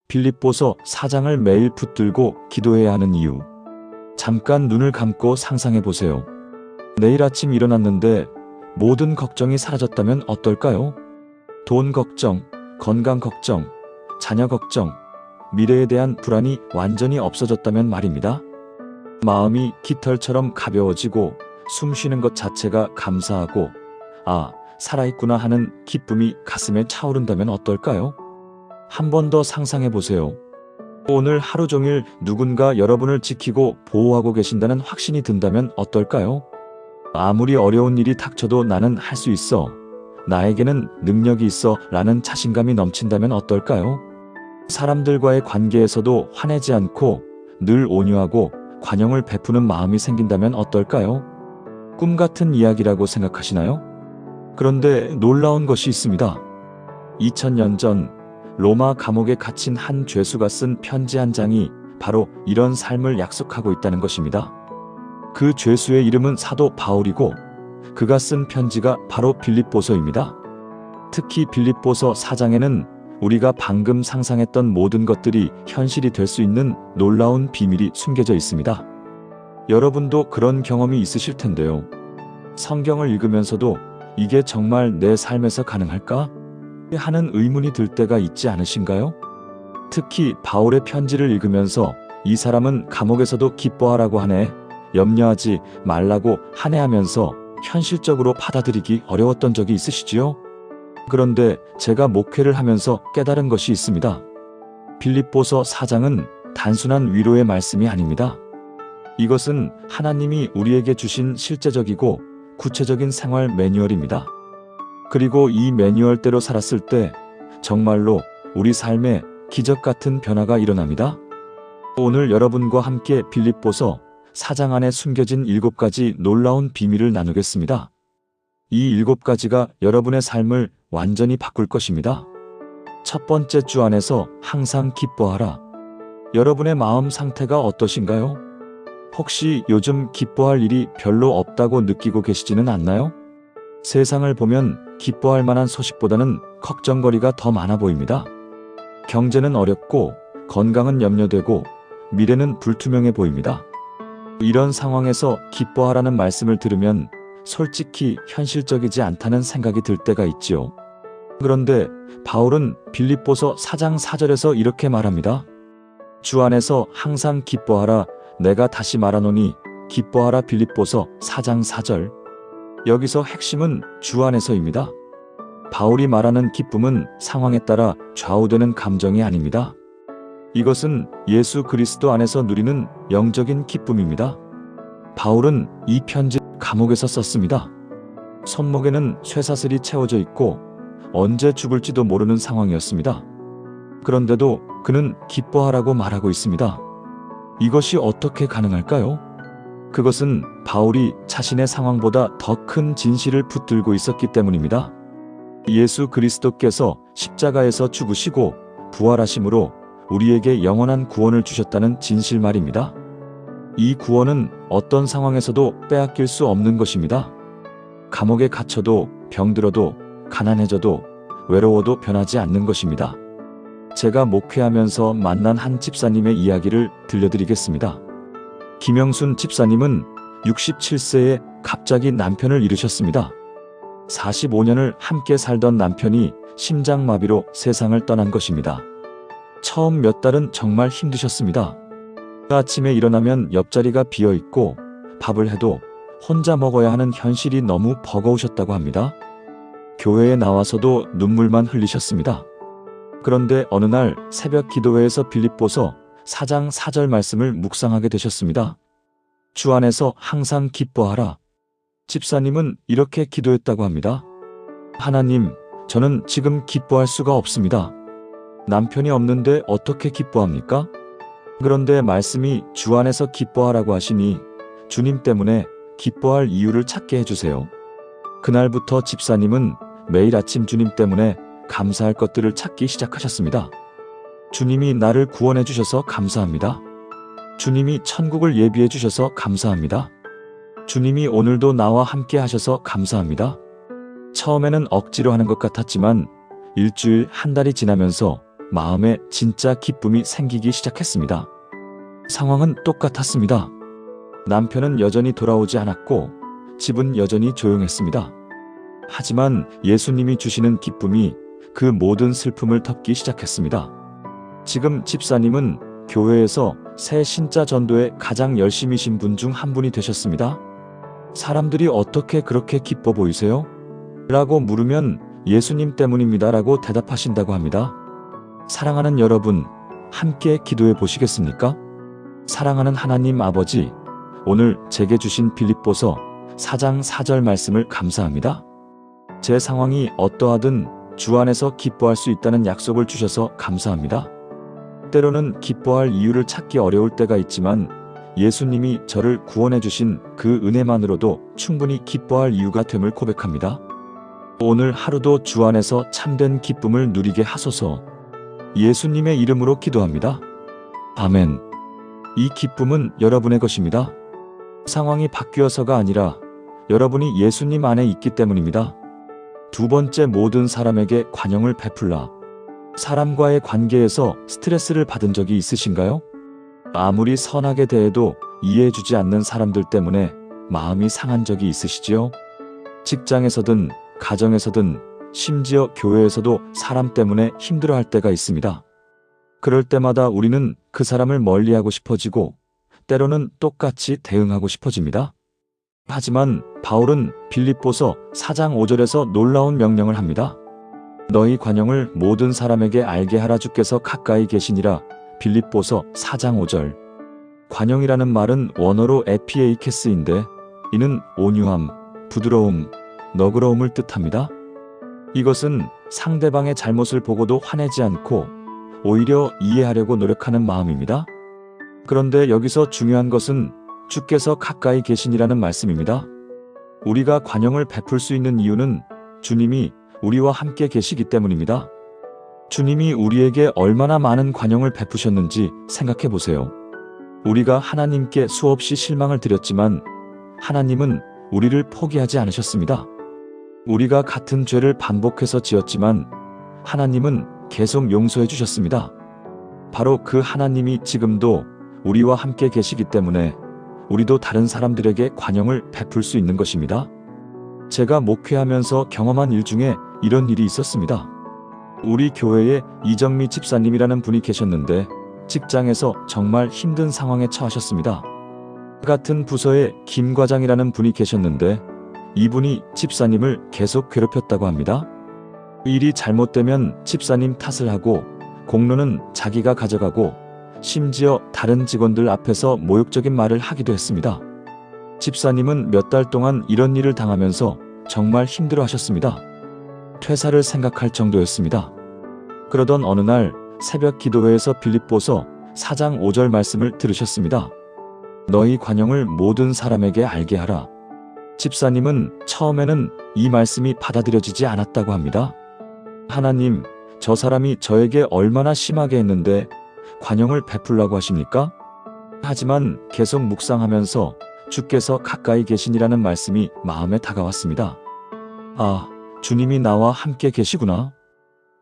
빌립보서 4장을 매일 붙들고 기도해야 하는 이유. 잠깐 눈을 감고 상상해 보세요. 내일 아침 일어났는데 모든 걱정이 사라졌다면 어떨까요? 돈 걱정, 건강 걱정, 자녀 걱정, 미래에 대한 불안이 완전히 없어졌다면 말입니다. 마음이 깃털처럼 가벼워지고 숨 쉬는 것 자체가 감사하고 아, 살아있구나 하는 기쁨이 가슴에 차오른다면 어떨까요? 한 번 더 상상해 보세요. 오늘 하루 종일 누군가 여러분을 지키고 보호하고 계신다는 확신이 든다면 어떨까요? 아무리 어려운 일이 닥쳐도 나는 할 수 있어. 나에게는 능력이 있어 라는 자신감이 넘친다면 어떨까요? 사람들과의 관계에서도 화내지 않고 늘 온유하고 관용을 베푸는 마음이 생긴다면 어떨까요? 꿈 같은 이야기라고 생각하시나요? 그런데 놀라운 것이 있습니다. 2000년 전 로마 감옥에 갇힌 한 죄수가 쓴 편지 한 장이 바로 이런 삶을 약속하고 있다는 것입니다. 그 죄수의 이름은 사도 바울이고 그가 쓴 편지가 바로 빌립보서입니다. 특히 빌립보서 4장에는 우리가 방금 상상했던 모든 것들이 현실이 될 수 있는 놀라운 비밀이 숨겨져 있습니다. 여러분도 그런 경험이 있으실 텐데요. 성경을 읽으면서도 이게 정말 내 삶에서 가능할까? 하는 의문이 들 때가 있지 않으신가요? 특히 바울의 편지를 읽으면서 이 사람은 감옥에서도 기뻐하라고 하네, 염려하지 말라고 하네하면서 현실적으로 받아들이기 어려웠던 적이 있으시지요? 그런데 제가 목회를 하면서 깨달은 것이 있습니다. 빌립보서 4장은 단순한 위로의 말씀이 아닙니다. 이것은 하나님이 우리에게 주신 실제적이고 구체적인 생활 매뉴얼입니다. 그리고 이 매뉴얼대로 살았을 때 정말로 우리 삶에 기적 같은 변화가 일어납니다. 오늘 여러분과 함께 빌립보서 4장 안에 숨겨진 7가지 놀라운 비밀을 나누겠습니다. 이 7가지가 여러분의 삶을 완전히 바꿀 것입니다. 첫 번째, 주 안에서 항상 기뻐하라. 여러분의 마음 상태가 어떠신가요? 혹시 요즘 기뻐할 일이 별로 없다고 느끼고 계시지는 않나요? 세상을 보면 기뻐할 만한 소식보다는 걱정거리가 더 많아 보입니다. 경제는 어렵고 건강은 염려되고 미래는 불투명해 보입니다. 이런 상황에서 기뻐하라는 말씀을 들으면 솔직히 현실적이지 않다는 생각이 들 때가 있지요. 그런데 바울은 빌립보서 4장 4절에서 이렇게 말합니다. 주 안에서 항상 기뻐하라. 내가 다시 말하노니 기뻐하라. 빌립보서 4장 4절. 여기서 핵심은 주 안에서입니다. 바울이 말하는 기쁨은 상황에 따라 좌우되는 감정이 아닙니다. 이것은 예수 그리스도 안에서 누리는 영적인 기쁨입니다. 바울은 이 편지 감옥에서 썼습니다. 손목에는 쇠사슬이 채워져 있고 언제 죽을지도 모르는 상황이었습니다. 그런데도 그는 기뻐하라고 말하고 있습니다. 이것이 어떻게 가능할까요? 그것은 바울이 자신의 상황보다 더 큰 진실을 붙들고 있었기 때문입니다. 예수 그리스도께서 십자가에서 죽으시고 부활하심으로 우리에게 영원한 구원을 주셨다는 진실 말입니다. 이 구원은 어떤 상황에서도 빼앗길 수 없는 것입니다. 감옥에 갇혀도 병들어도 가난해져도 외로워도 변하지 않는 것입니다. 제가 목회하면서 만난 한 집사님의 이야기를 들려드리겠습니다. 김영순 집사님은 67세에 갑자기 남편을 잃으셨습니다. 45년을 함께 살던 남편이 심장마비로 세상을 떠난 것입니다. 처음 몇 달은 정말 힘드셨습니다. 아침에 일어나면 옆자리가 비어있고 밥을 해도 혼자 먹어야 하는 현실이 너무 버거우셨다고 합니다. 교회에 나와서도 눈물만 흘리셨습니다. 그런데 어느 날 새벽 기도회에서 빌립보서 4장 4절 말씀을 묵상하게 되셨습니다. 주 안에서 항상 기뻐하라. 집사님은 이렇게 기도했다고 합니다. 하나님, 저는 지금 기뻐할 수가 없습니다. 남편이 없는데 어떻게 기뻐합니까? 그런데 말씀이 주 안에서 기뻐하라고 하시니 주님 때문에 기뻐할 이유를 찾게 해주세요. 그날부터 집사님은 매일 아침 주님 때문에 감사할 것들을 찾기 시작하셨습니다. 주님이 나를 구원해 주셔서 감사합니다. 주님이 천국을 예비해 주셔서 감사합니다. 주님이 오늘도 나와 함께 하셔서 감사합니다. 처음에는 억지로 하는 것 같았지만 일주일, 한 달이 지나면서 마음에 진짜 기쁨이 생기기 시작했습니다. 상황은 똑같았습니다. 남편은 여전히 돌아오지 않았고 집은 여전히 조용했습니다. 하지만 예수님이 주시는 기쁨이 그 모든 슬픔을 덮기 시작했습니다. 지금 집사님은 교회에서 새 신자 전도에 가장 열심이신 분 중 한 분이 되셨습니다. 사람들이 어떻게 그렇게 기뻐 보이세요? 라고 물으면 예수님 때문입니다 라고 대답하신다고 합니다. 사랑하는 여러분, 함께 기도해 보시겠습니까? 사랑하는 하나님 아버지, 오늘 제게 주신 빌립보서 4장 4절 말씀을 감사합니다. 제 상황이 어떠하든 주 안에서 기뻐할 수 있다는 약속을 주셔서 감사합니다. 때로는 기뻐할 이유를 찾기 어려울 때가 있지만 예수님이 저를 구원해 주신 그 은혜만으로도 충분히 기뻐할 이유가 됨을 고백합니다. 오늘 하루도 주 안에서 참된 기쁨을 누리게 하소서. 예수님의 이름으로 기도합니다. 아멘. 이 기쁨은 여러분의 것입니다. 상황이 바뀌어서가 아니라 여러분이 예수님 안에 있기 때문입니다. 두 번째, 모든 사람에게 관용을 베풀라. 사람과의 관계에서 스트레스를 받은 적이 있으신가요? 아무리 선하게 대해도 이해해주지 않는 사람들 때문에 마음이 상한 적이 있으시지요? 직장에서든 가정에서든 심지어 교회에서도 사람 때문에 힘들어할 때가 있습니다. 그럴 때마다 우리는 그 사람을 멀리하고 싶어지고 때로는 똑같이 대응하고 싶어집니다. 하지만 바울은 빌립보서 4장 5절에서 놀라운 명령을 합니다. 너희 관용을 모든 사람에게 알게 하라. 주께서 가까이 계시니라. 빌립보서 4장 5절. 관용이라는 말은 원어로 에피에이케스인데 이는 온유함, 부드러움, 너그러움을 뜻합니다. 이것은 상대방의 잘못을 보고도 화내지 않고 오히려 이해하려고 노력하는 마음입니다. 그런데 여기서 중요한 것은 주께서 가까이 계시니라는 말씀입니다. 우리가 관용을 베풀 수 있는 이유는 주님이 우리와 함께 계시기 때문입니다. 주님이 우리에게 얼마나 많은 관용을 베푸셨는지 생각해 보세요. 우리가 하나님께 수없이 실망을 드렸지만 하나님은 우리를 포기하지 않으셨습니다. 우리가 같은 죄를 반복해서 지었지만 하나님은 계속 용서해 주셨습니다. 바로 그 하나님이 지금도 우리와 함께 계시기 때문에 우리도 다른 사람들에게 관용을 베풀 수 있는 것입니다. 제가 목회하면서 경험한 일 중에 이런 일이 있었습니다. 우리 교회에 이정미 집사님이라는 분이 계셨는데 직장에서 정말 힘든 상황에 처하셨습니다. 같은 부서에 김 과장이라는 분이 계셨는데 이분이 집사님을 계속 괴롭혔다고 합니다. 일이 잘못되면 집사님 탓을 하고 공로는 자기가 가져가고 심지어 다른 직원들 앞에서 모욕적인 말을 하기도 했습니다. 집사님은 몇 달 동안 이런 일을 당하면서 정말 힘들어하셨습니다. 퇴사를 생각할 정도였습니다. 그러던 어느 날 새벽 기도회에서 빌립보서 4장 5절 말씀을 들으셨습니다. 너희 관용을 모든 사람에게 알게 하라. 집사님은 처음에는 이 말씀이 받아들여지지 않았다고 합니다. 하나님, 저 사람이 저에게 얼마나 심하게 했는데 관용을 베풀라고 하십니까? 하지만 계속 묵상하면서 주께서 가까이 계시니라는 말씀이 마음에 다가왔습니다. 아, 주님이 나와 함께 계시구나.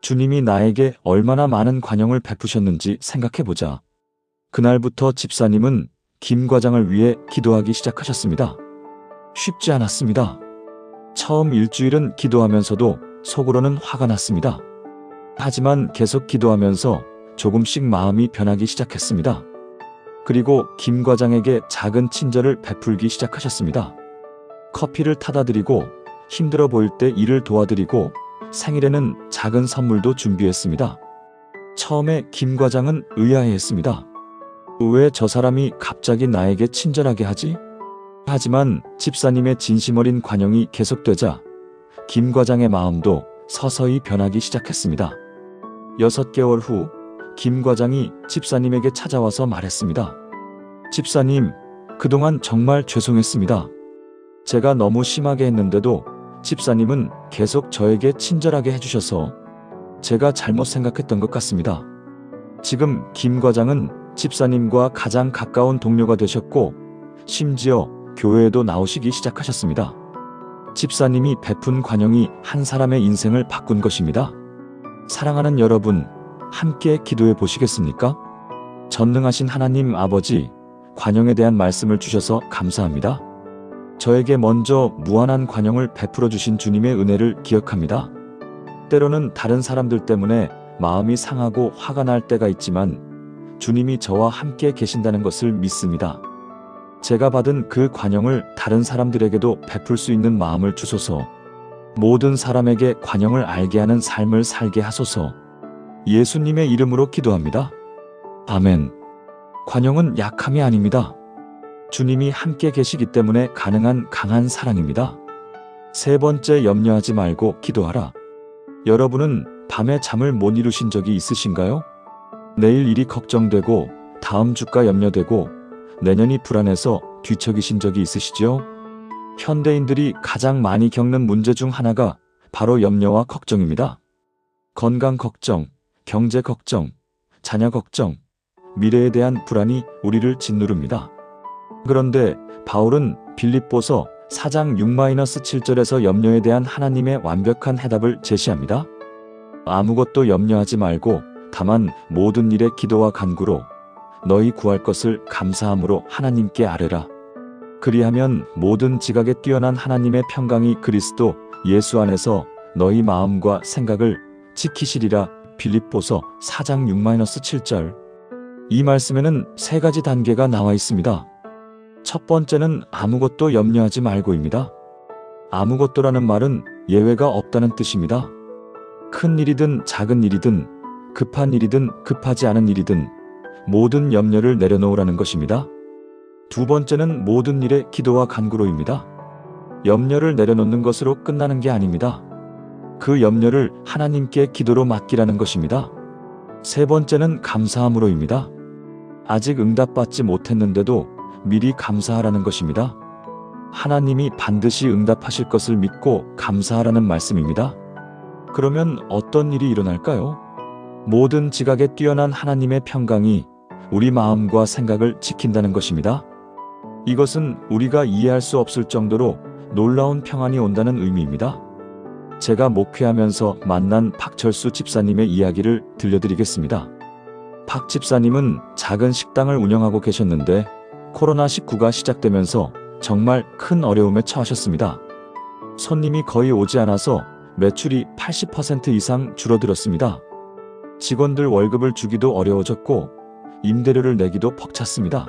주님이 나에게 얼마나 많은 관용을 베푸셨는지 생각해보자. 그날부터 집사님은 김 과장을 위해 기도하기 시작하셨습니다. 쉽지 않았습니다. 처음 일주일은 기도하면서도 속으로는 화가 났습니다. 하지만 계속 기도하면서 조금씩 마음이 변하기 시작했습니다. 그리고 김 과장에게 작은 친절을 베풀기 시작하셨습니다. 커피를 타다 드리고 힘들어 보일 때 일을 도와드리고 생일에는 작은 선물도 준비했습니다. 처음에 김 과장은 의아해했습니다. 왜 저 사람이 갑자기 나에게 친절하게 하지? 하지만 집사님의 진심 어린 관용이 계속되자 김 과장의 마음도 서서히 변하기 시작했습니다. 6개월 후 김 과장이 집사님에게 찾아와서 말했습니다. 집사님, 그동안 정말 죄송했습니다. 제가 너무 심하게 했는데도 집사님은 계속 저에게 친절하게 해주셔서 제가 잘못 생각했던 것 같습니다. 지금 김 과장은 집사님과 가장 가까운 동료가 되셨고 심지어 교회에도 나오시기 시작하셨습니다. 집사님이 베푼 관용이 한 사람의 인생을 바꾼 것입니다. 사랑하는 여러분, 함께 기도해 보시겠습니까? 전능하신 하나님 아버지, 관용에 대한 말씀을 주셔서 감사합니다. 저에게 먼저 무한한 관용을 베풀어 주신 주님의 은혜를 기억합니다. 때로는 다른 사람들 때문에 마음이 상하고 화가 날 때가 있지만 주님이 저와 함께 계신다는 것을 믿습니다. 제가 받은 그 관용을 다른 사람들에게도 베풀 수 있는 마음을 주소서. 모든 사람에게 관용을 알게 하는 삶을 살게 하소서. 예수님의 이름으로 기도합니다. 아멘. 관용은 약함이 아닙니다. 주님이 함께 계시기 때문에 가능한 강한 사랑입니다. 세 번째, 염려하지 말고 기도하라. 여러분은 밤에 잠을 못 이루신 적이 있으신가요? 내일 일이 걱정되고 다음 주가 염려되고 내년이 불안해서 뒤척이신 적이 있으시죠? 현대인들이 가장 많이 겪는 문제 중 하나가 바로 염려와 걱정입니다. 건강 걱정, 경제 걱정, 자녀 걱정, 미래에 대한 불안이 우리를 짓누릅니다. 그런데 바울은 빌립보서 4장 6-7절에서 염려에 대한 하나님의 완벽한 해답을 제시합니다. 아무것도 염려하지 말고 다만 모든 일에 기도와 간구로 너희 구할 것을 감사함으로 하나님께 아뢰라. 그리하면 모든 지각에 뛰어난 하나님의 평강이 그리스도 예수 안에서 너희 마음과 생각을 지키시리라. 빌립보서 4장 6-7절. 이 말씀에는 세 가지 단계가 나와 있습니다. 첫 번째는 아무것도 염려하지 말고입니다. 아무것도라는 말은 예외가 없다는 뜻입니다. 큰 일이든 작은 일이든 급한 일이든 급하지 않은 일이든 모든 염려를 내려놓으라는 것입니다. 두 번째는 모든 일에 기도와 간구로입니다. 염려를 내려놓는 것으로 끝나는 게 아닙니다. 그 염려를 하나님께 기도로 맡기라는 것입니다. 세 번째는 감사함으로입니다. 아직 응답받지 못했는데도 미리 감사하라는 것입니다. 하나님이 반드시 응답하실 것을 믿고 감사하라는 말씀입니다. 그러면 어떤 일이 일어날까요? 모든 지각에 뛰어난 하나님의 평강이 우리 마음과 생각을 지킨다는 것입니다. 이것은 우리가 이해할 수 없을 정도로 놀라운 평안이 온다는 의미입니다. 제가 목회하면서 만난 박철수 집사님의 이야기를 들려드리겠습니다. 박 집사님은 작은 식당을 운영하고 계셨는데 코로나19가 시작되면서 정말 큰 어려움에 처하셨습니다. 손님이 거의 오지 않아서 매출이 80% 이상 줄어들었습니다. 직원들 월급을 주기도 어려워졌고 임대료를 내기도 벅찼습니다.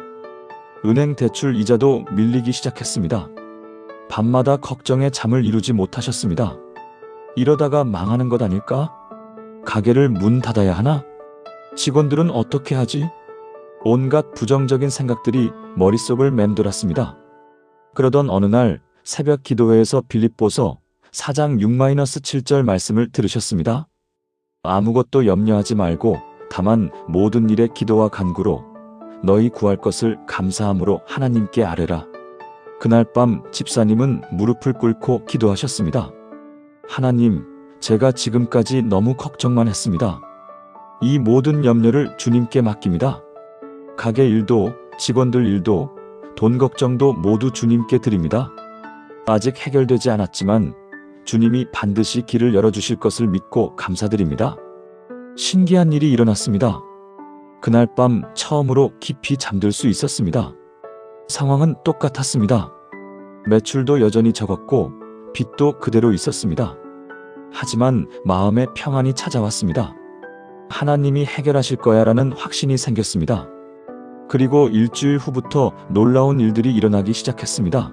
은행 대출 이자도 밀리기 시작했습니다. 밤마다 걱정에 잠을 이루지 못하셨습니다. 이러다가 망하는 것 아닐까? 가게를 문 닫아야 하나? 직원들은 어떻게 하지? 온갖 부정적인 생각들이 머릿속을 맴돌았습니다. 그러던 어느 날 새벽 기도회에서 빌립보서 4장 6-7절 말씀을 들으셨습니다. 아무것도 염려하지 말고 다만 모든 일에 기도와 간구로 너희 구할 것을 감사함으로 하나님께 아뢰라. 그날 밤 집사님은 무릎을 꿇고 기도하셨습니다. 하나님, 제가 지금까지 너무 걱정만 했습니다. 이 모든 염려를 주님께 맡깁니다. 가게 일도, 직원들 일도, 돈 걱정도 모두 주님께 드립니다. 아직 해결되지 않았지만 주님이 반드시 길을 열어주실 것을 믿고 감사드립니다. 신기한 일이 일어났습니다. 그날 밤 처음으로 깊이 잠들 수 있었습니다. 상황은 똑같았습니다. 매출도 여전히 적었고 빚도 그대로 있었습니다. 하지만 마음에 평안이 찾아왔습니다. 하나님이 해결하실 거야라는 확신이 생겼습니다. 그리고 일주일 후부터 놀라운 일들이 일어나기 시작했습니다.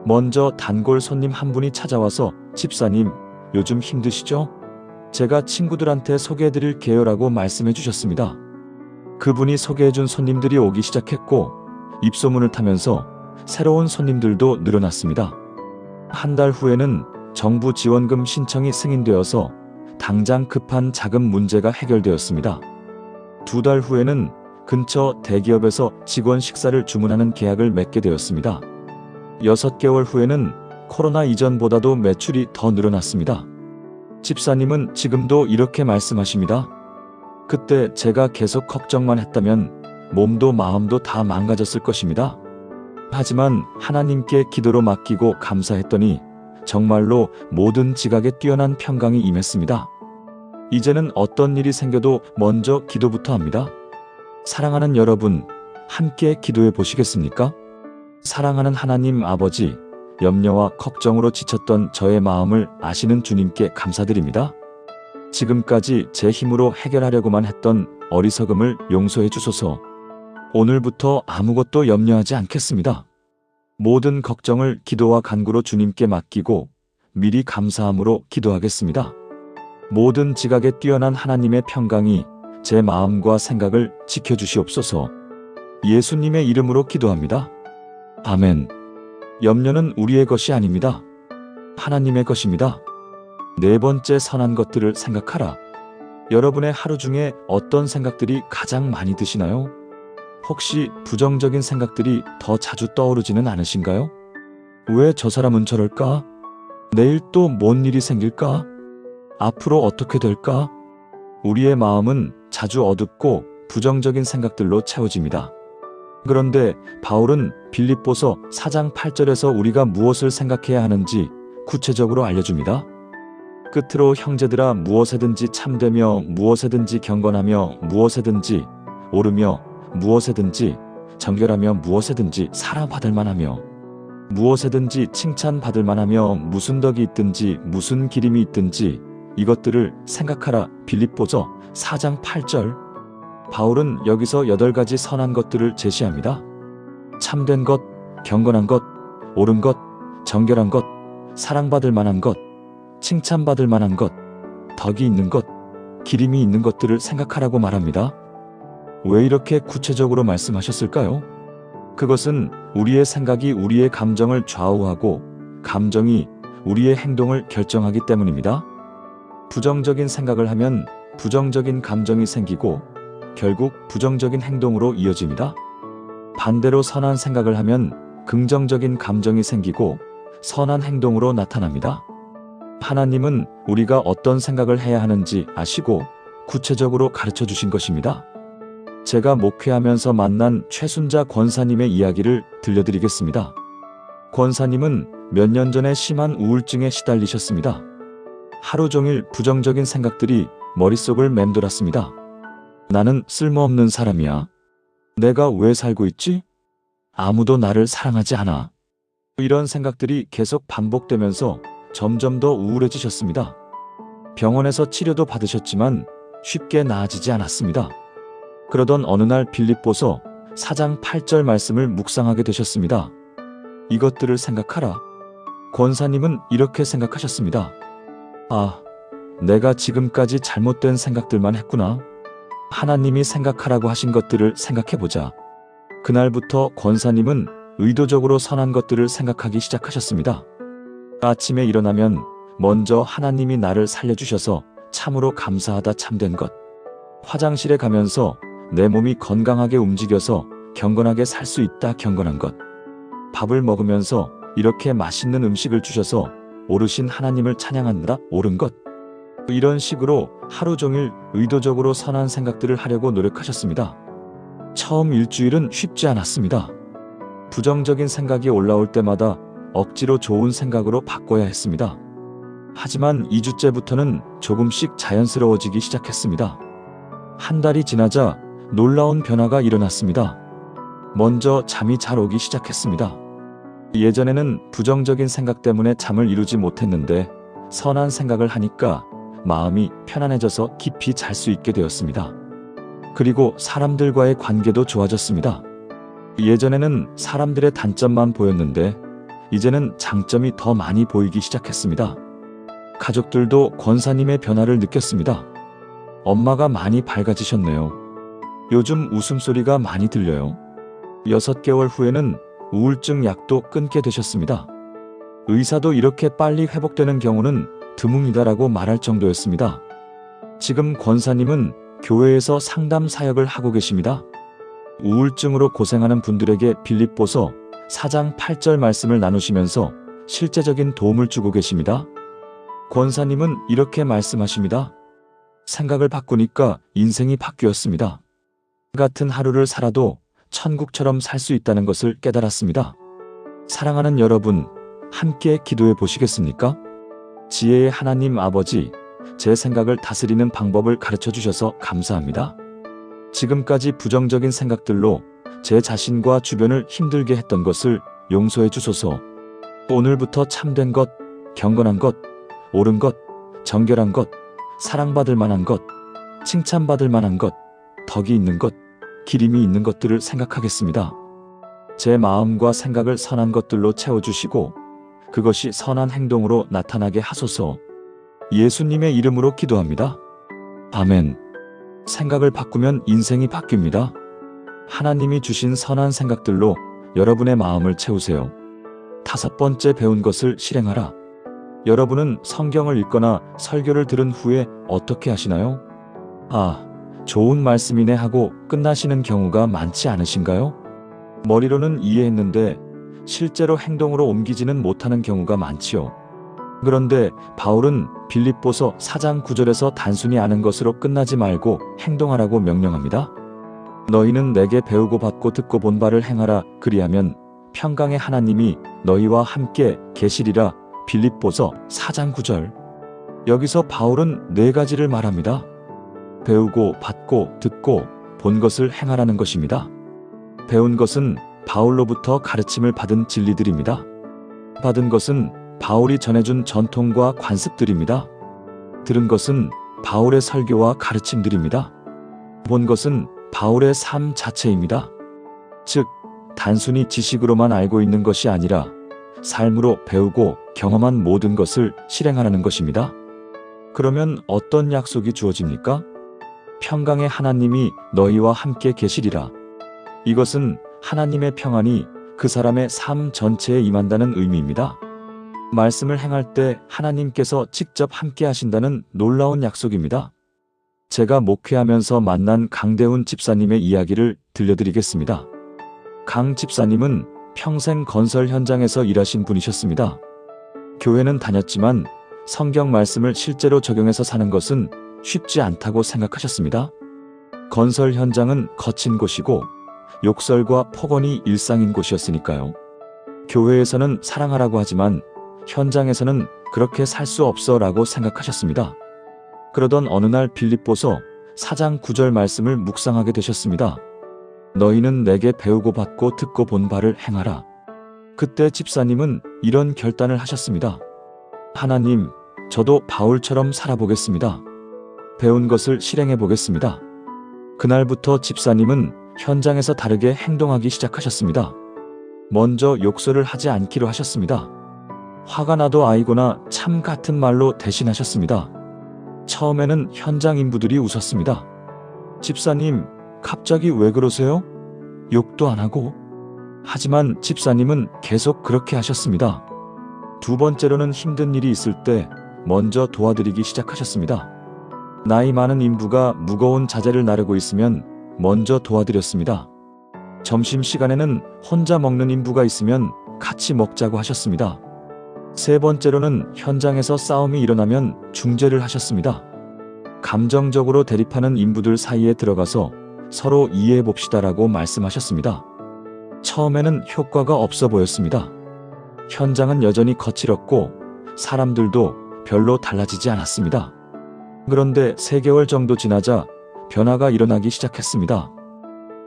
먼저 단골 손님 한 분이 찾아와서 집사님, 요즘 힘드시죠? 제가 친구들한테 소개해드릴게요라고 말씀해 주셨습니다. 그분이 소개해준 손님들이 오기 시작했고 입소문을 타면서 새로운 손님들도 늘어났습니다. 한 달 후에는 정부 지원금 신청이 승인되어서 당장 급한 자금 문제가 해결되었습니다. 2달 후에는 근처 대기업에서 직원 식사를 주문하는 계약을 맺게 되었습니다. 6개월 후에는 코로나 이전보다도 매출이 더 늘어났습니다. 집사님은 지금도 이렇게 말씀하십니다. 그때 제가 계속 걱정만 했다면 몸도 마음도 다 망가졌을 것입니다. 하지만 하나님께 기도로 맡기고 감사했더니 정말로 모든 지각에 뛰어난 평강이 임했습니다. 이제는 어떤 일이 생겨도 먼저 기도부터 합니다. 사랑하는 여러분, 함께 기도해 보시겠습니까? 사랑하는 하나님 아버지, 염려와 걱정으로 지쳤던 저의 마음을 아시는 주님께 감사드립니다. 지금까지 제 힘으로 해결하려고만 했던 어리석음을 용서해 주소서. 오늘부터 아무것도 염려하지 않겠습니다. 모든 걱정을 기도와 간구로 주님께 맡기고 미리 감사함으로 기도하겠습니다. 모든 지각에 뛰어난 하나님의 평강이 제 마음과 생각을 지켜주시옵소서. 예수님의 이름으로 기도합니다. 아멘. 염려는 우리의 것이 아닙니다. 하나님의 것입니다. 네 번째, 선한 것들을 생각하라. 여러분의 하루 중에 어떤 생각들이 가장 많이 드시나요? 혹시 부정적인 생각들이 더 자주 떠오르지는 않으신가요? 왜 저 사람은 저럴까? 내일 또 뭔 일이 생길까? 앞으로 어떻게 될까? 우리의 마음은 자주 어둡고 부정적인 생각들로 채워집니다. 그런데 바울은 빌립보서 4장 8절에서 우리가 무엇을 생각해야 하는지 구체적으로 알려줍니다. 끝으로 형제들아, 무엇에든지 참되며 무엇에든지 경건하며 무엇에든지 옳으며 무엇에든지 정결하며 무엇에든지 사랑받을 만하며 무엇에든지 칭찬받을 만하며 무슨 덕이 있든지 무슨 기림이 있든지 이것들을 생각하라. 빌립보서 4장 8절. 바울은 여기서 8가지 선한 것들을 제시합니다. 참된 것, 경건한 것, 옳은 것, 정결한 것, 사랑받을 만한 것, 칭찬받을 만한 것, 덕이 있는 것, 기림이 있는 것들을 생각하라고 말합니다. 왜 이렇게 구체적으로 말씀하셨을까요? 그것은 우리의 생각이 우리의 감정을 좌우하고 감정이 우리의 행동을 결정하기 때문입니다. 부정적인 생각을 하면 부정적인 감정이 생기고 결국 부정적인 행동으로 이어집니다. 반대로 선한 생각을 하면 긍정적인 감정이 생기고 선한 행동으로 나타납니다. 하나님은 우리가 어떤 생각을 해야 하는지 아시고 구체적으로 가르쳐 주신 것입니다. 제가 목회하면서 만난 최순자 권사님의 이야기를 들려드리겠습니다. 권사님은 몇 년 전에 심한 우울증에 시달리셨습니다. 하루 종일 부정적인 생각들이 머릿속을 맴돌았습니다. 나는 쓸모없는 사람이야. 내가 왜 살고 있지? 아무도 나를 사랑하지 않아. 이런 생각들이 계속 반복되면서 점점 더 우울해지셨습니다. 병원에서 치료도 받으셨지만 쉽게 나아지지 않았습니다. 그러던 어느 날 빌립보서 4장 8절 말씀을 묵상하게 되셨습니다. 이것들을 생각하라. 권사님은 이렇게 생각하셨습니다. 아, 내가 지금까지 잘못된 생각들만 했구나. 하나님이 생각하라고 하신 것들을 생각해보자. 그날부터 권사님은 의도적으로 선한 것들을 생각하기 시작하셨습니다. 아침에 일어나면 먼저 하나님이 나를 살려주셔서 참으로 감사하다 참된 것. 화장실에 가면서 내 몸이 건강하게 움직여서 경건하게 살 수 있다 경건한 것. 밥을 먹으면서 이렇게 맛있는 음식을 주셔서 오르신 하나님을 찬양한다 옳은 것. 이런 식으로 하루 종일 의도적으로 선한 생각들을 하려고 노력하셨습니다. 처음 일주일은 쉽지 않았습니다. 부정적인 생각이 올라올 때마다 억지로 좋은 생각으로 바꿔야 했습니다. 하지만 2주째부터는 조금씩 자연스러워지기 시작했습니다. 한 달이 지나자 놀라운 변화가 일어났습니다. 먼저 잠이 잘 오기 시작했습니다. 예전에는 부정적인 생각 때문에 잠을 이루지 못했는데 선한 생각을 하니까 마음이 편안해져서 깊이 잘 수 있게 되었습니다. 그리고 사람들과의 관계도 좋아졌습니다. 예전에는 사람들의 단점만 보였는데 이제는 장점이 더 많이 보이기 시작했습니다. 가족들도 권사님의 변화를 느꼈습니다. 엄마가 많이 밝아지셨네요. 요즘 웃음소리가 많이 들려요. 6개월 후에는 우울증 약도 끊게 되셨습니다. 의사도 이렇게 빨리 회복되는 경우는 드뭅니다라고 말할 정도였습니다. 지금 권사님은 교회에서 상담 사역을 하고 계십니다. 우울증으로 고생하는 분들에게 빌립보서 4장 8절 말씀을 나누시면서 실제적인 도움을 주고 계십니다. 권사님은 이렇게 말씀하십니다. 생각을 바꾸니까 인생이 바뀌었습니다. 같은 하루를 살아도 천국처럼 살 수 있다는 것을 깨달았습니다. 사랑하는 여러분, 함께 기도해 보시겠습니까? 지혜의 하나님 아버지, 제 생각을 다스리는 방법을 가르쳐 주셔서 감사합니다. 지금까지 부정적인 생각들로 제 자신과 주변을 힘들게 했던 것을 용서해 주소서. 오늘부터 참된 것, 경건한 것, 옳은 것, 정결한 것, 사랑받을 만한 것, 칭찬받을 만한 것, 덕이 있는 것, 기림이 있는 것들을 생각하겠습니다. 제 마음과 생각을 선한 것들로 채워주시고 그것이 선한 행동으로 나타나게 하소서. 예수님의 이름으로 기도합니다. 아멘. 생각을 바꾸면 인생이 바뀝니다. 하나님이 주신 선한 생각들로 여러분의 마음을 채우세요. 5번째, 배운 것을 실행하라. 여러분은 성경을 읽거나 설교를 들은 후에 어떻게 하시나요? 아, 좋은 말씀이네 하고 끝나시는 경우가 많지 않으신가요? 머리로는 이해했는데 실제로 행동으로 옮기지는 못하는 경우가 많지요. 그런데 바울은 빌립보서 4장 9절에서 단순히 아는 것으로 끝나지 말고 행동하라고 명령합니다. 너희는 내게 배우고 받고 듣고 본 바를 행하라. 그리하면 평강의 하나님이 너희와 함께 계시리라. 빌립보서 4장 9절. 여기서 바울은 4가지를 말합니다. 배우고 받고 듣고 본 것을 행하라는 것입니다. 배운 것은 바울로부터 가르침을 받은 진리들입니다. 받은 것은 바울이 전해준 전통과 관습들입니다. 들은 것은 바울의 설교와 가르침들입니다. 본 것은 바울의 삶 자체입니다. 즉, 단순히 지식으로만 알고 있는 것이 아니라 삶으로 배우고 경험한 모든 것을 실행하라는 것입니다. 그러면 어떤 약속이 주어집니까? 평강의 하나님이 너희와 함께 계시리라. 이것은 하나님의 평안이 그 사람의 삶 전체에 임한다는 의미입니다. 말씀을 행할 때 하나님께서 직접 함께 하신다는 놀라운 약속입니다. 제가 목회하면서 만난 강대훈 집사님의 이야기를 들려드리겠습니다. 강 집사님은 평생 건설 현장에서 일하신 분이셨습니다. 교회는 다녔지만 성경 말씀을 실제로 적용해서 사는 것은 쉽지 않다고 생각하셨습니다. 건설 현장은 거친 곳이고 욕설과 폭언이 일상인 곳이었으니까요. 교회에서는 사랑하라고 하지만 현장에서는 그렇게 살 수 없어 라고 생각하셨습니다. 그러던 어느 날 빌립보서 4장 9절 말씀을 묵상하게 되셨습니다. 너희는 내게 배우고 받고 듣고 본 바를 행하라. 그때 집사님은 이런 결단을 하셨습니다. 하나님, 저도 바울처럼 살아보겠습니다. 배운 것을 실행해 보겠습니다. 그날부터 집사님은 현장에서 다르게 행동하기 시작하셨습니다. 먼저 욕설을 하지 않기로 하셨습니다. 화가 나도 아이고나 참 같은 말로 대신하셨습니다. 처음에는 현장 인부들이 웃었습니다. 집사님, 갑자기 왜 그러세요? 욕도 안 하고. 하지만 집사님은 계속 그렇게 하셨습니다. 2번째로는 힘든 일이 있을 때 먼저 도와드리기 시작하셨습니다. 나이 많은 인부가 무거운 자재를 나르고 있으면 먼저 도와드렸습니다. 점심시간에는 혼자 먹는 인부가 있으면 같이 먹자고 하셨습니다. 3번째로는 현장에서 싸움이 일어나면 중재를 하셨습니다. 감정적으로 대립하는 인부들 사이에 들어가서 서로 이해해 봅시다라고 말씀하셨습니다. 처음에는 효과가 없어 보였습니다. 현장은 여전히 거칠었고 사람들도 별로 달라지지 않았습니다. 그런데 3개월 정도 지나자 변화가 일어나기 시작했습니다.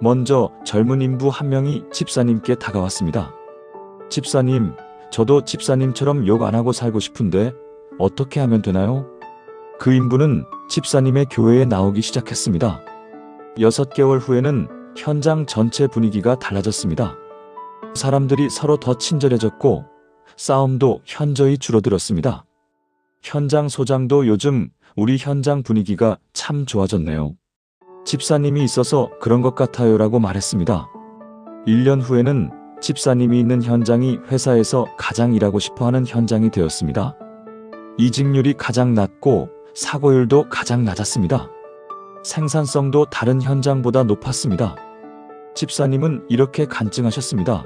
먼저 젊은 인부 한 명이 집사님께 다가왔습니다. 집사님, 저도 집사님처럼 욕 안 하고 살고 싶은데 어떻게 하면 되나요? 그 인부는 집사님의 교회에 나오기 시작했습니다. 6개월 후에는 현장 전체 분위기가 달라졌습니다. 사람들이 서로 더 친절해졌고 싸움도 현저히 줄어들었습니다. 현장 소장도 요즘 우리 현장 분위기가 참 좋아졌네요. 집사님이 있어서 그런 것 같아요라고 말했습니다. 1년 후에는 집사님이 있는 현장이 회사에서 가장 일하고 싶어하는 현장이 되었습니다. 이직률이 가장 낮고 사고율도 가장 낮았습니다. 생산성도 다른 현장보다 높았습니다. 집사님은 이렇게 간증하셨습니다.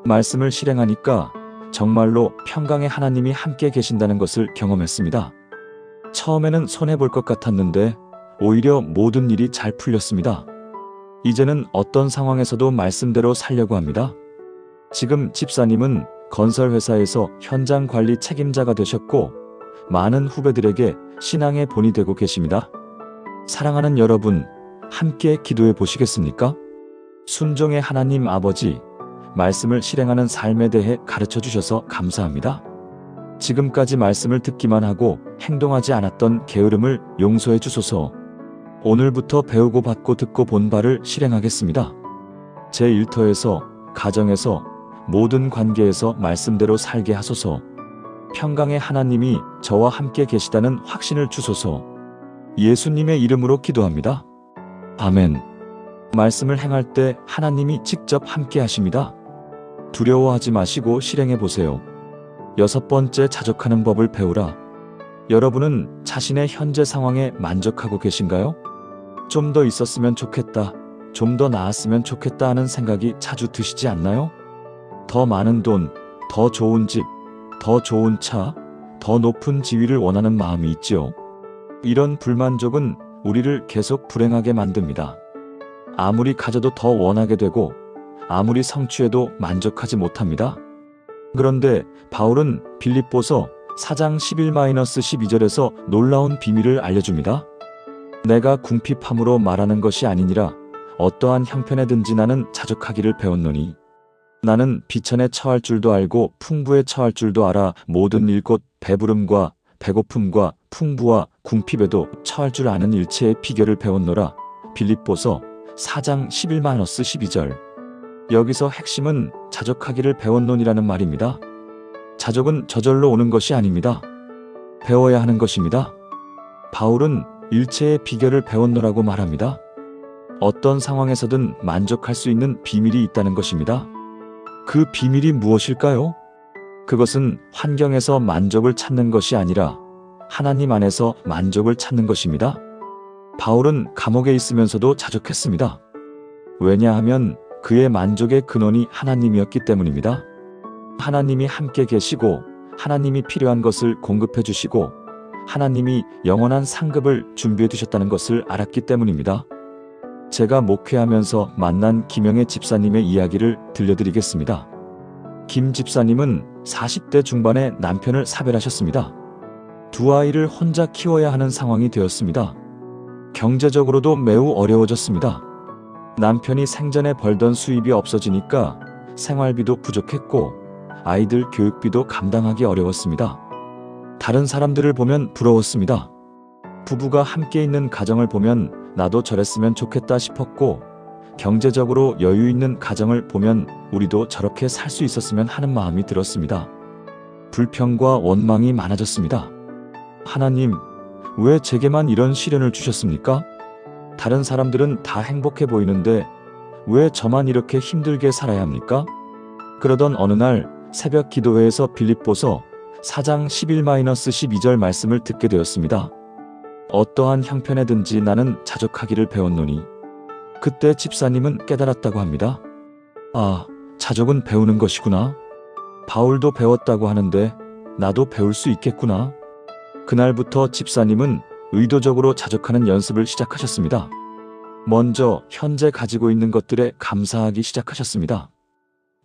말씀을 실행하니까 정말로 평강의 하나님이 함께 계신다는 것을 경험했습니다. 처음에는 손해볼 것 같았는데 오히려 모든 일이 잘 풀렸습니다. 이제는 어떤 상황에서도 말씀대로 살려고 합니다. 지금 집사님은 건설회사에서 현장 관리 책임자가 되셨고 많은 후배들에게 신앙의 본이 되고 계십니다. 사랑하는 여러분, 함께 기도해 보시겠습니까? 순종의 하나님 아버지, 말씀을 실행하는 삶에 대해 가르쳐 주셔서 감사합니다. 지금까지 말씀을 듣기만 하고 행동하지 않았던 게으름을 용서해 주소서. 오늘부터 배우고 받고 듣고 본 바를 실행하겠습니다. 제 일터에서, 가정에서, 모든 관계에서 말씀대로 살게 하소서. 평강의 하나님이 저와 함께 계시다는 확신을 주소서. 예수님의 이름으로 기도합니다. 아멘. 말씀을 행할 때 하나님이 직접 함께 하십니다. 두려워하지 마시고 실행해 보세요. 6번째, 자족하는 법을 배우라. 여러분은 자신의 현재 상황에 만족하고 계신가요? 좀 더 있었으면 좋겠다, 좀 더 나았으면 좋겠다 하는 생각이 자주 드시지 않나요? 더 많은 돈, 더 좋은 집, 더 좋은 차, 더 높은 지위를 원하는 마음이 있지요. 이런 불만족은 우리를 계속 불행하게 만듭니다. 아무리 가져도 더 원하게 되고 아무리 성취해도 만족하지 못합니다. 그런데 바울은 빌립보서 4장 11-12절에서 놀라운 비밀을 알려줍니다. 내가 궁핍함으로 말하는 것이 아니니라. 어떠한 형편에든지 나는 자족하기를 배웠노니 나는 비천에 처할 줄도 알고 풍부에 처할 줄도 알아. 모든 일 곧 배부름과 배고픔과 풍부와 궁핍에도 처할 줄 아는 일체의 비결을 배웠노라. 빌립보서 4장 11-12절. 여기서 핵심은 자족하기를 배웠노니라는 말입니다. 자족은 저절로 오는 것이 아닙니다. 배워야 하는 것입니다. 바울은 일체의 비결을 배웠노라고 말합니다. 어떤 상황에서든 만족할 수 있는 비밀이 있다는 것입니다. 그 비밀이 무엇일까요? 그것은 환경에서 만족을 찾는 것이 아니라 하나님 안에서 만족을 찾는 것입니다. 바울은 감옥에 있으면서도 자족했습니다. 왜냐하면 그의 만족의 근원이 하나님이었기 때문입니다. 하나님이 함께 계시고 하나님이 필요한 것을 공급해 주시고 하나님이 영원한 상급을 준비해 두셨다는 것을 알았기 때문입니다. 제가 목회하면서 만난 김영애 집사님의 이야기를 들려드리겠습니다. 김 집사님은 40대 중반에 남편을 사별하셨습니다. 두 아이를 혼자 키워야 하는 상황이 되었습니다. 경제적으로도 매우 어려워졌습니다. 남편이 생전에 벌던 수입이 없어지니까 생활비도 부족했고 아이들 교육비도 감당하기 어려웠습니다. 다른 사람들을 보면 부러웠습니다. 부부가 함께 있는 가정을 보면 나도 저랬으면 좋겠다 싶었고 경제적으로 여유 있는 가정을 보면 우리도 저렇게 살 수 있었으면 하는 마음이 들었습니다. 불평과 원망이 많아졌습니다. 하나님, 왜 제게만 이런 시련을 주셨습니까? 다른 사람들은 다 행복해 보이는데 왜 저만 이렇게 힘들게 살아야 합니까? 그러던 어느 날 새벽 기도회에서 빌립보서 4장 11-12절 말씀을 듣게 되었습니다. 어떠한 형편에든지 나는 자족하기를 배웠노니. 그때 집사님은 깨달았다고 합니다. 아, 자족은 배우는 것이구나. 바울도 배웠다고 하는데 나도 배울 수 있겠구나. 그날부터 집사님은 의도적으로 자족하는 연습을 시작하셨습니다. 먼저 현재 가지고 있는 것들에 감사하기 시작하셨습니다.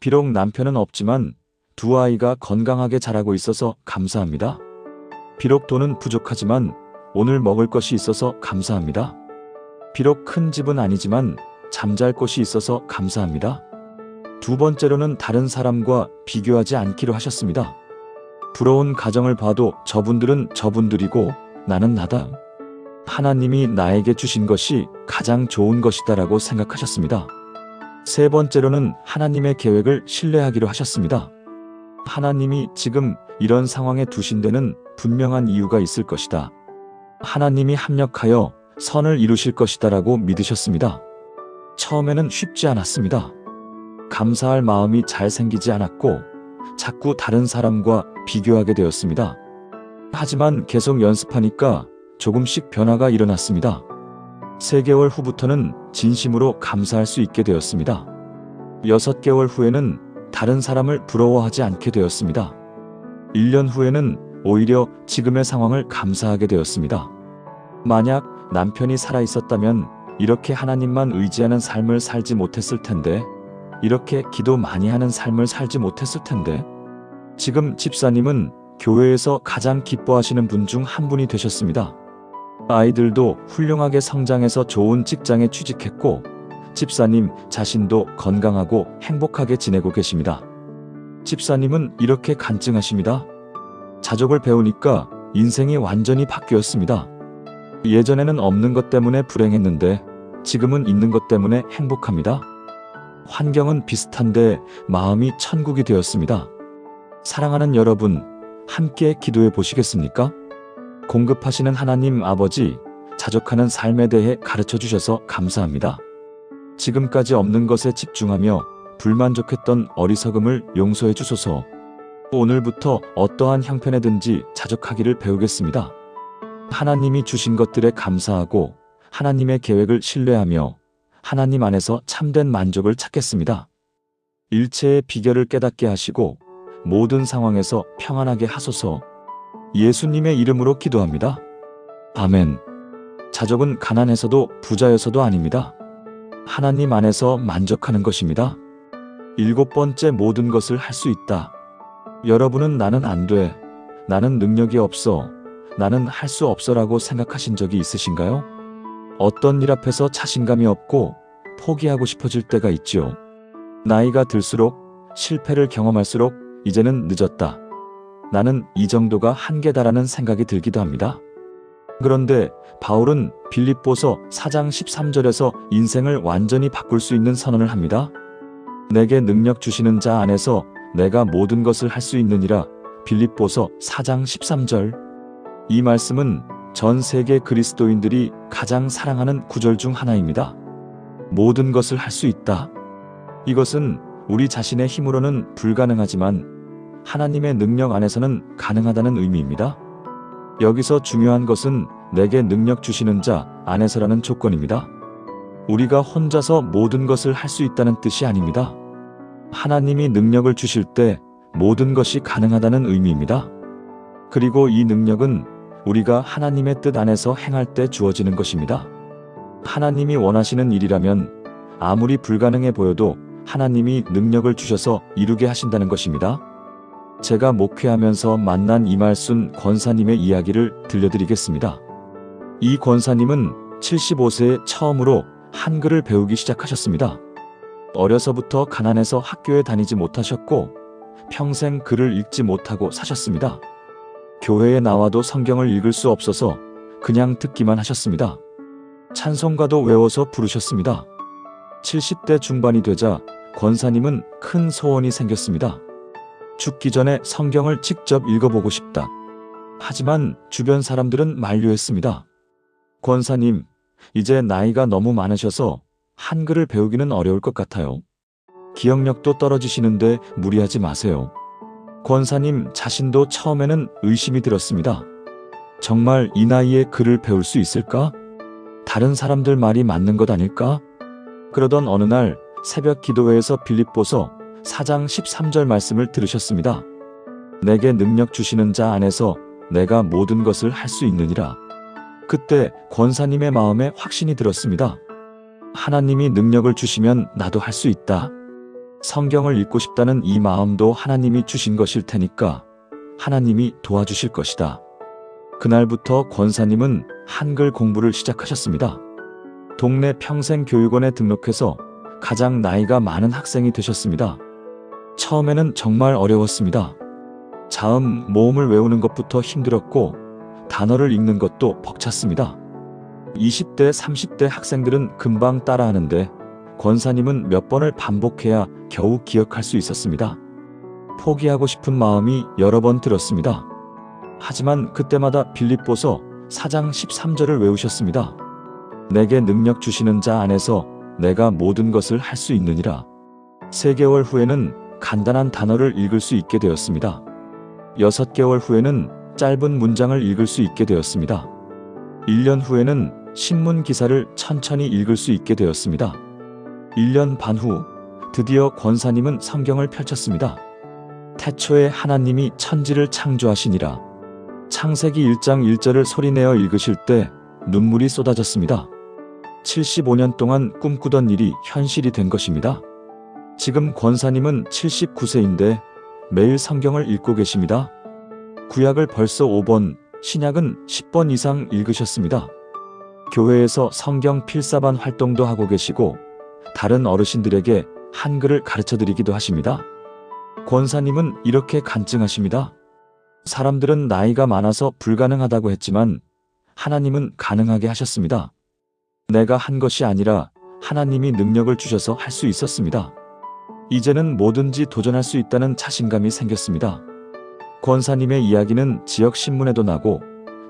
비록 남편은 없지만 두 아이가 건강하게 자라고 있어서 감사합니다. 비록 돈은 부족하지만 오늘 먹을 것이 있어서 감사합니다. 비록 큰 집은 아니지만 잠잘 곳이 있어서 감사합니다. 두 번째로는 다른 사람과 비교하지 않기로 하셨습니다. 부러운 가정을 봐도 저분들은 저분들이고 나는 나다. 하나님이 나에게 주신 것이 가장 좋은 것이다라고 생각하셨습니다. 세 번째로는 하나님의 계획을 신뢰하기로 하셨습니다. 하나님이 지금 이런 상황에 두신 데는 분명한 이유가 있을 것이다. 하나님이 합력하여 선을 이루실 것이다라고 믿으셨습니다. 처음에는 쉽지 않았습니다. 감사할 마음이 잘 생기지 않았고 자꾸 다른 사람과 비교하게 되었습니다. 하지만 계속 연습하니까 조금씩 변화가 일어났습니다. 3개월 후부터는 진심으로 감사할 수 있게 되었습니다. 6개월 후에는 다른 사람을 부러워하지 않게 되었습니다. 1년 후에는 오히려 지금의 상황을 감사하게 되었습니다. 만약 남편이 살아있었다면 이렇게 하나님만 의지하는 삶을 살지 못했을 텐데, 이렇게 기도 많이 하는 삶을 살지 못했을 텐데, 지금 집사님은 교회에서 가장 기뻐하시는 분 중 한 분이 되셨습니다. 아이들도 훌륭하게 성장해서 좋은 직장에 취직했고 집사님 자신도 건강하고 행복하게 지내고 계십니다. 집사님은 이렇게 간증하십니다. 자족을 배우니까 인생이 완전히 바뀌었습니다. 예전에는 없는 것 때문에 불행했는데 지금은 있는 것 때문에 행복합니다. 환경은 비슷한데 마음이 천국이 되었습니다. 사랑하는 여러분, 함께 기도해 보시겠습니까? 공급하시는 하나님 아버지, 자족하는 삶에 대해 가르쳐 주셔서 감사합니다. 지금까지 없는 것에 집중하며 불만족했던 어리석음을 용서해 주소서. 오늘부터 어떠한 형편에든지 자족하기를 배우겠습니다. 하나님이 주신 것들에 감사하고 하나님의 계획을 신뢰하며 하나님 안에서 참된 만족을 찾겠습니다. 일체의 비결을 깨닫게 하시고 모든 상황에서 평안하게 하소서. 예수님의 이름으로 기도합니다. 아멘. 자족은 가난해서도 부자여서도 아닙니다. 하나님 안에서 만족하는 것입니다. 7번째, 모든 것을 할 수 있다. 여러분은 나는 안 돼, 나는 능력이 없어, 나는 할 수 없어라고 생각하신 적이 있으신가요? 어떤 일 앞에서 자신감이 없고 포기하고 싶어질 때가 있지요. 나이가 들수록 실패를 경험할수록 이제는 늦었다. 나는 이 정도가 한계다라는 생각이 들기도 합니다. 그런데 바울은 빌립보서 4장 13절에서 인생을 완전히 바꿀 수 있는 선언을 합니다. 내게 능력 주시는 자 안에서 내가 모든 것을 할 수 있느니라. 빌립보서 4장 13절. 이 말씀은 전 세계 그리스도인들이 가장 사랑하는 구절 중 하나입니다. 모든 것을 할 수 있다. 이것은 우리 자신의 힘으로는 불가능하지만 하나님의 능력 안에서는 가능하다는 의미입니다. 여기서 중요한 것은 내게 능력 주시는 자 안에서라는 조건입니다. 우리가 혼자서 모든 것을 할 수 있다는 뜻이 아닙니다. 하나님이 능력을 주실 때 모든 것이 가능하다는 의미입니다. 그리고 이 능력은 우리가 하나님의 뜻 안에서 행할 때 주어지는 것입니다. 하나님이 원하시는 일이라면 아무리 불가능해 보여도 하나님이 능력을 주셔서 이루게 하신다는 것입니다. 제가 목회하면서 만난 이말순 권사님의 이야기를 들려드리겠습니다. 이 권사님은 75세에 처음으로 한글을 배우기 시작하셨습니다. 어려서부터 가난해서 학교에 다니지 못하셨고 평생 글을 읽지 못하고 사셨습니다. 교회에 나와도 성경을 읽을 수 없어서 그냥 듣기만 하셨습니다. 찬송가도 외워서 부르셨습니다. 70대 중반이 되자 권사님은 큰 소원이 생겼습니다. 죽기 전에 성경을 직접 읽어보고 싶다. 하지만 주변 사람들은 만류했습니다. 권사님, 이제 나이가 너무 많으셔서 한글을 배우기는 어려울 것 같아요. 기억력도 떨어지시는데 무리하지 마세요. 권사님 자신도 처음에는 의심이 들었습니다. 정말 이 나이에 글을 배울 수 있을까? 다른 사람들 말이 맞는 것 아닐까? 그러던 어느 날 새벽 기도회에서 빌립보서 4장 13절 말씀을 들으셨습니다. 내게 능력 주시는 자 안에서 내가 모든 것을 할 수 있느니라. 그때 권사님의 마음에 확신이 들었습니다. 하나님이 능력을 주시면 나도 할 수 있다. 성경을 읽고 싶다는 이 마음도 하나님이 주신 것일 테니까 하나님이 도와주실 것이다. 그날부터 권사님은 한글 공부를 시작하셨습니다. 동네 평생교육원에 등록해서 가장 나이가 많은 학생이 되셨습니다. 처음에는 정말 어려웠습니다. 자음, 모음을 외우는 것부터 힘들었고 단어를 읽는 것도 벅찼습니다. 20대, 30대 학생들은 금방 따라하는데 권사님은 몇 번을 반복해야 겨우 기억할 수 있었습니다. 포기하고 싶은 마음이 여러 번 들었습니다. 하지만 그때마다 빌립보서 4장 13절을 외우셨습니다. 내게 능력 주시는 자 안에서 내가 모든 것을 할 수 있느니라. 3개월 후에는 간단한 단어를 읽을 수 있게 되었습니다. 6개월 후에는 짧은 문장을 읽을 수 있게 되었습니다. 1년 후에는 신문 기사를 천천히 읽을 수 있게 되었습니다. 1년 반 후 드디어 권사님은 성경을 펼쳤습니다. 태초에 하나님이 천지를 창조하시니라. 창세기 1장 1절을 소리내어 읽으실 때 눈물이 쏟아졌습니다. 75년 동안 꿈꾸던 일이 현실이 된 것입니다. 지금 권사님은 79세인데 매일 성경을 읽고 계십니다. 구약을 벌써 5번, 신약은 10번 이상 읽으셨습니다. 교회에서 성경 필사반 활동도 하고 계시고 다른 어르신들에게 한글을 가르쳐드리기도 하십니다. 권사님은 이렇게 간증하십니다. 사람들은 나이가 많아서 불가능하다고 했지만 하나님은 가능하게 하셨습니다. 내가 한 것이 아니라 하나님이 능력을 주셔서 할 수 있었습니다. 이제는 뭐든지 도전할 수 있다는 자신감이 생겼습니다. 권사님의 이야기는 지역 신문에도 나고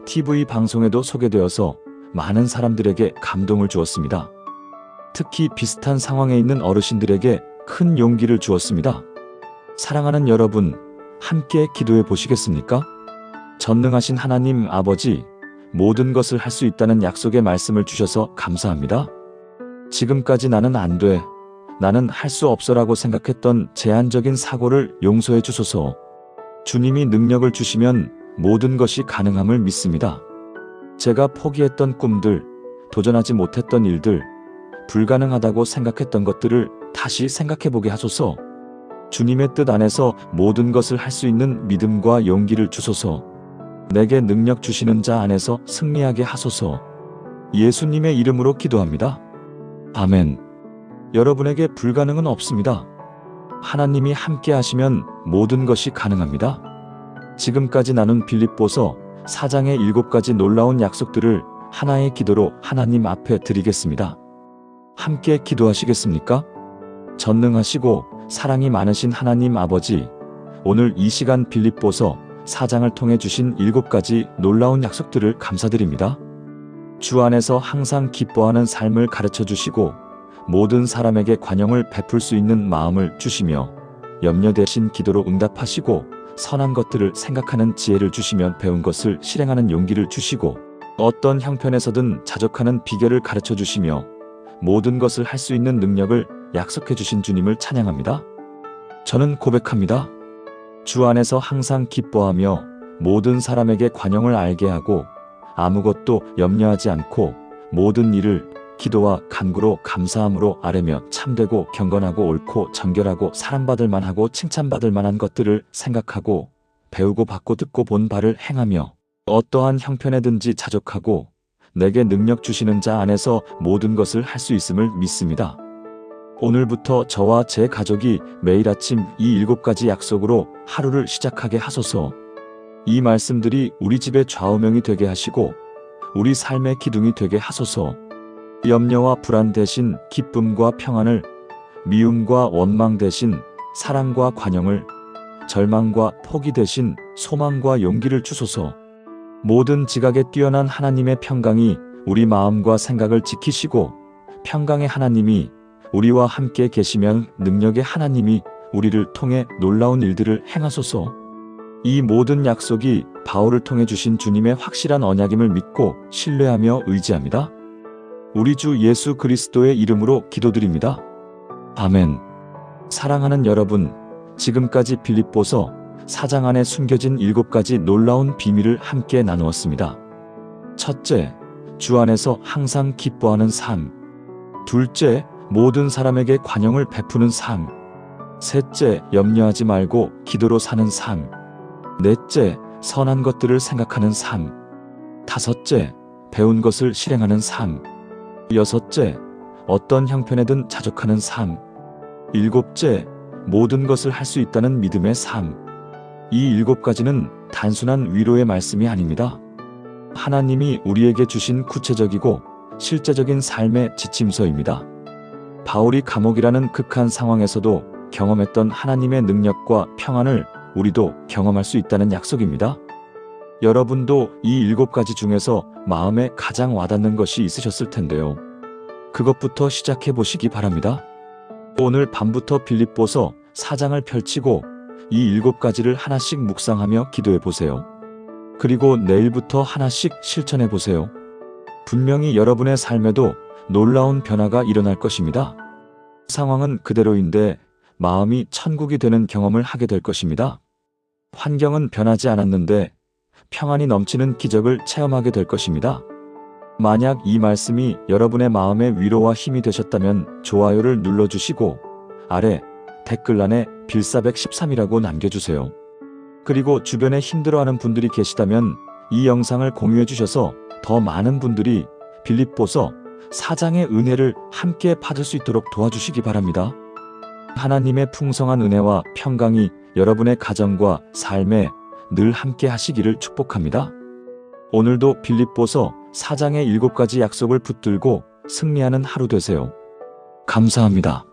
TV 방송에도 소개되어서 많은 사람들에게 감동을 주었습니다. 특히 비슷한 상황에 있는 어르신들에게 큰 용기를 주었습니다. 사랑하는 여러분, 함께 기도해 보시겠습니까? 전능하신 하나님 아버지, 모든 것을 할 수 있다는 약속의 말씀을 주셔서 감사합니다. 지금까지 나는 안 돼, 나는 할 수 없어라고 생각했던 제한적인 사고를 용서해 주소서. 주님이 능력을 주시면 모든 것이 가능함을 믿습니다. 제가 포기했던 꿈들, 도전하지 못했던 일들, 불가능하다고 생각했던 것들을 다시 생각해보게 하소서. 주님의 뜻 안에서 모든 것을 할 수 있는 믿음과 용기를 주소서. 내게 능력 주시는 자 안에서 승리하게 하소서. 예수님의 이름으로 기도합니다. 아멘. 여러분에게 불가능은 없습니다. 하나님이 함께 하시면 모든 것이 가능합니다. 지금까지 나눈 빌립보서 4장의 7가지 놀라운 약속들을 하나의 기도로 하나님 앞에 드리겠습니다. 함께 기도하시겠습니까? 전능하시고 사랑이 많으신 하나님 아버지, 오늘 이 시간 빌립보서 4장을 통해 주신 7가지 놀라운 약속들을 감사드립니다. 주 안에서 항상 기뻐하는 삶을 가르쳐 주시고 모든 사람에게 관용을 베풀 수 있는 마음을 주시며 염려 대신 기도로 응답하시고 선한 것들을 생각하는 지혜를 주시며 배운 것을 실행하는 용기를 주시고 어떤 형편에서든 자족하는 비결을 가르쳐 주시며 모든 것을 할 수 있는 능력을 약속해 주신 주님을 찬양합니다. 저는 고백합니다. 주 안에서 항상 기뻐하며 모든 사람에게 관용을 알게 하고 아무것도 염려하지 않고 모든 일을 기도와 간구로 감사함으로 아뢰며 참되고 경건하고 옳고 정결하고 사랑받을 만하고 칭찬받을 만한 것들을 생각하고 배우고 받고 듣고 본 바를 행하며 어떠한 형편에든지 자족하고 내게 능력 주시는 자 안에서 모든 것을 할 수 있음을 믿습니다. 오늘부터 저와 제 가족이 매일 아침 이 7가지 약속으로 하루를 시작하게 하소서. 이 말씀들이 우리 집의 좌우명이 되게 하시고 우리 삶의 기둥이 되게 하소서. 염려와 불안 대신 기쁨과 평안을, 미움과 원망 대신 사랑과 관용을, 절망과 포기 대신 소망과 용기를 주소서. 모든 지각에 뛰어난 하나님의 평강이 우리 마음과 생각을 지키시고 평강의 하나님이 우리와 함께 계시면 능력의 하나님이 우리를 통해 놀라운 일들을 행하소서. 이 모든 약속이 바울을 통해 주신 주님의 확실한 언약임을 믿고 신뢰하며 의지합니다. 우리 주 예수 그리스도의 이름으로 기도드립니다. 아멘. 사랑하는 여러분, 지금까지 빌립보서 4장 안에 숨겨진 7가지 놀라운 비밀을 함께 나누었습니다. 첫째, 주 안에서 항상 기뻐하는 삶. 둘째, 모든 사람에게 관용을 베푸는 삶. 셋째, 염려하지 말고 기도로 사는 삶. 넷째, 선한 것들을 생각하는 삶. 다섯째, 배운 것을 실행하는 삶. 여섯째, 어떤 형편에든 자족하는 삶. 일곱째, 모든 것을 할 수 있다는 믿음의 삶. 이 7가지는 단순한 위로의 말씀이 아닙니다. 하나님이 우리에게 주신 구체적이고 실제적인 삶의 지침서입니다. 바울이 감옥이라는 극한 상황에서도 경험했던 하나님의 능력과 평안을 우리도 경험할 수 있다는 약속입니다. 여러분도 이 7가지 중에서 마음에 가장 와닿는 것이 있으셨을 텐데요. 그것부터 시작해 보시기 바랍니다. 오늘 밤부터 빌립보서 4장을 펼치고 이 7가지를 하나씩 묵상하며 기도해 보세요. 그리고 내일부터 하나씩 실천해 보세요. 분명히 여러분의 삶에도 놀라운 변화가 일어날 것입니다. 상황은 그대로인데 마음이 천국이 되는 경험을 하게 될 것입니다. 환경은 변하지 않았는데 평안이 넘치는 기적을 체험하게 될 것입니다. 만약 이 말씀이 여러분의 마음의 위로와 힘이 되셨다면 좋아요를 눌러주시고 아래 댓글란에 빌사백 13이라고 남겨주세요. 그리고 주변에 힘들어하는 분들이 계시다면 이 영상을 공유해 주셔서 더 많은 분들이 빌립보서 4장의 은혜를 함께 받을 수 있도록 도와주시기 바랍니다. 하나님의 풍성한 은혜와 평강이 여러분의 가정과 삶에 늘 함께 하시기를 축복합니다. 오늘도 빌립보서 4장의 7가지 약속을 붙들고 승리하는 하루 되세요. 감사합니다.